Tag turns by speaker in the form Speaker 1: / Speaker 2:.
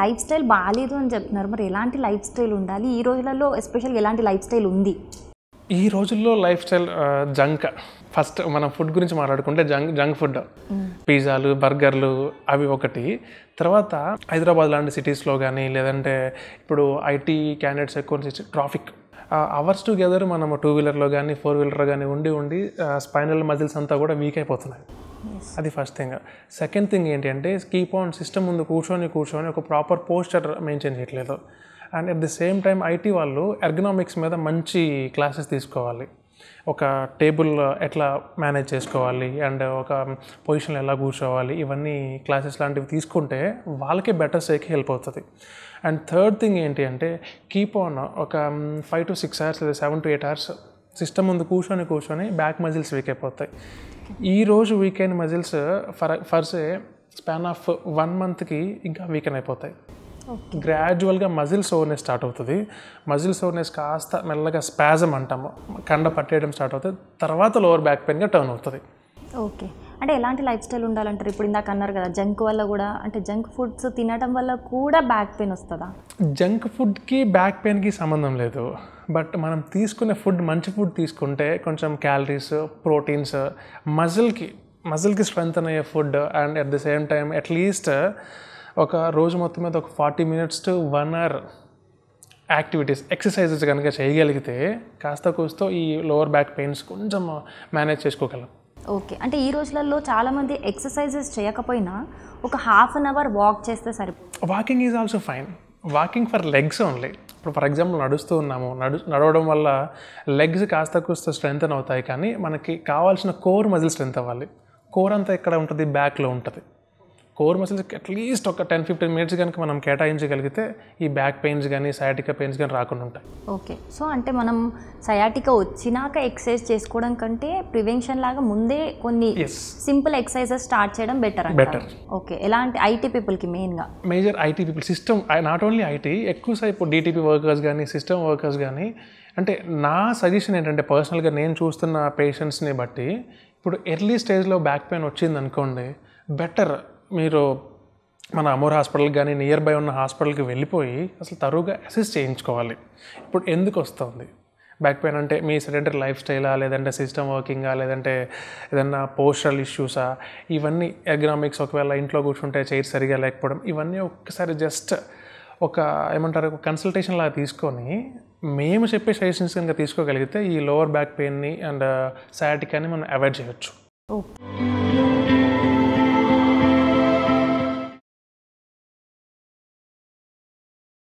Speaker 1: Life style బాగాలేదు అని చెప్తున్నారు. మరి ఎలాంటి లైఫ్ స్టైల్ ఉండాలి ఈ రోజులలో, ఎస్పెషల్గా ఎలాంటి లైఫ్ స్టైల్ ఉంది?
Speaker 2: ఈ రోజుల్లో లైఫ్ స్టైల్ జంక్. ఫస్ట్ మనం ఫుడ్ గురించి మాట్లాడుకుంటే జంక్ ఫుడ్, పిజ్జాలు, బర్గర్లు అవి ఒకటి. తర్వాత హైదరాబాద్ లాంటి సిటీస్లో కానీ, లేదంటే ఇప్పుడు ఐటీ క్యాండిడేట్స్ ఎక్కువ ట్రాఫిక్ అవర్స్ టుగెదర్ మనము 2 వీలర్లో కానీ 4 వీలర్లో కానీ ఉండి స్పైనల్ మజిల్స్ అంతా కూడా వీక్ అయిపోతున్నాయి. అది ఫస్ట్ థింగ్. సెకండ్ థింగ్ ఏంటి అంటే కీప్ ఆన్ సిస్టమ్ ముందు కూర్చొని ఒక ప్రాపర్ పోస్చర్ మెయింటైన్ చేయట్లేదు. And at the same time IT వాళ్ళు ఎర్గనామిక్స్ మీద మంచి క్లాసెస్ తీసుకోవాలి. ఒక టేబుల్ ఎట్లా మేనేజ్ చేసుకోవాలి అండ్ ఒక పొజిషన్లో ఎలా కూర్చోవాలి, ఇవన్నీ క్లాసెస్ లాంటివి తీసుకుంటే వాళ్ళకే బెటర్ స్టేకి హెల్ప్ అవుతుంది. అండ్ థర్డ్ థింగ్ ఏంటి అంటే కీప్ ఆన్ ఒక 5 to 6 hours లేదా 7 to 8 hours సిస్టమ్ ముందు కూర్చొని బ్యాక్ మజిల్స్ వీక్ అయిపోతాయి. ఈరోజు వీకెండ్ మజిల్స్ ఫర్సే స్పాన్ ఆఫ్ 1 monthకి ఇంకా వీకెన్ అయిపోతాయి. గ్రాడ్యువల్గా మజిల్ సోర్నెస్ స్టార్ట్ అవుతుంది. మజిల్ సోర్నెస్ కాస్త మెల్లగా స్పాజమ్ అంటాము, కండ పట్టేయడం స్టార్ట్ అవుతుంది. తర్వాత లోవర్ బ్యాక్ పెయిన్గా టర్న్ అవుతుంది.
Speaker 1: ఓకే, అంటే ఎలాంటి లైఫ్ స్టైల్ ఉండాలంటారు? ఇప్పుడు ఇందాక అన్నారు కదా జంక్ వల్ల కూడా, అంటే జంక్ ఫుడ్స్ తినడం వల్ల కూడా బ్యాక్ పెయిన్ వస్తుందా?
Speaker 2: జంక్ ఫుడ్కి బ్యాక్ పెయిన్కి సంబంధం లేదు. బట్ మనం తీసుకునే ఫుడ్ మంచి ఫుడ్ తీసుకుంటే కొంచెం క్యాలరీస్, ప్రోటీన్స్, మజిల్కి స్ట్రెంగ్త్ అయ్యే food and at the same time at least ఒక రోజు మొత్తం మీద ఒక 40 minutes to 1 hour activities, exercises కనుక చేయగలిగితే కాస్త కూస్తో ఈ లోవర్ బ్యాక్ పెయిన్స్ కొంచెం మేనేజ్ చేసుకోగలం.
Speaker 1: ఓకే, అంటే ఈ రోజులలో చాలామంది ఎక్సర్సైజెస్ చేయకపోయినా ఒక ½ an hour వాక్ చేస్తే సరిపోతుంది.
Speaker 2: Walking is also fine. Walking for legs only. ఇప్పుడు ఫర్ ఎగ్జాంపుల్ నడుస్తూ ఉన్నాము, నడవడం వల్ల లెగ్స్ కాస్త కూస్త స్ట్రెంగ్తన్ అవుతాయి, కానీ మనకి కావాల్సిన కోర్ మజిల్ స్ట్రెంగ్త్ అవ్వాలి. కోర్ అంతా ఎక్కడ ఉంటుంది? బ్యాక్లో ఉంటుంది. కోర్ మసిల్స్కి అట్లీస్ట్ ఒక 10-15 minutes కనుక మనం కేటాయించగలిగితే ఈ బ్యాక్ పెయిన్స్ కానీ సయాటికా పెయిన్స్ కానీ రాకుండా ఉంటాయి.
Speaker 1: ఓకే, సో అంటే మనం సయాటికా వచ్చినాక ఎక్సర్సైజ్ చేసుకోవడం కంటే ప్రివెన్షన్ లాగా ముందే కొన్ని సింపుల్ ఎక్సర్సైజెస్ స్టార్ట్ చేయడం బెటర్. ఓకే, ఎలాంటి ఐటీ పీపుల్కి major
Speaker 2: IT people, system, not only IT, ఎక్కువసేపు డిటిపి వర్కర్స్ కానీ సిస్టమ్ వర్కర్స్ కానీ. అంటే నా సజెషన్ ఏంటంటే పర్సనల్గా నేను చూస్తున్న పేషెంట్స్ని బట్టి ఇప్పుడు ఎర్లీ స్టేజ్లో బ్యాక్ పెయిన్ వచ్చింది అనుకోండి, బెటర్ మీరు మన అమోర్ హాస్పిటల్కి కానీ నియర్ బై ఉన్న హాస్పిటల్కి వెళ్ళిపోయి అసలు తరువుగా అసెస్ చేయించుకోవాలి. ఇప్పుడు ఎందుకు వస్తుంది బ్యాక్ పెయిన్ అంటే? మీ సెడెంటరీ లైఫ్ స్టైలా, లేదంటే సిస్టమ్ వర్కింగా, లేదంటే ఏదన్నా పోస్చరల్ ఇష్యూసా, ఇవన్నీ ఎర్గనామిక్స్, ఒకవేళ ఇంట్లో కూర్చుంటే చైర్ సరిగా లేకపోవడం, ఇవన్నీ ఒక్కసారి జస్ట్ ఒక ఏమంటారు కన్సల్టేషన్ లాగా తీసుకొని మేము చెప్పే సజెషన్స్ కనుక తీసుకోగలిగితే ఈ లోవర్ బ్యాక్ పెయిన్ని అండ్ సయాటికాని మనం అవాయిడ్ చేయొచ్చు.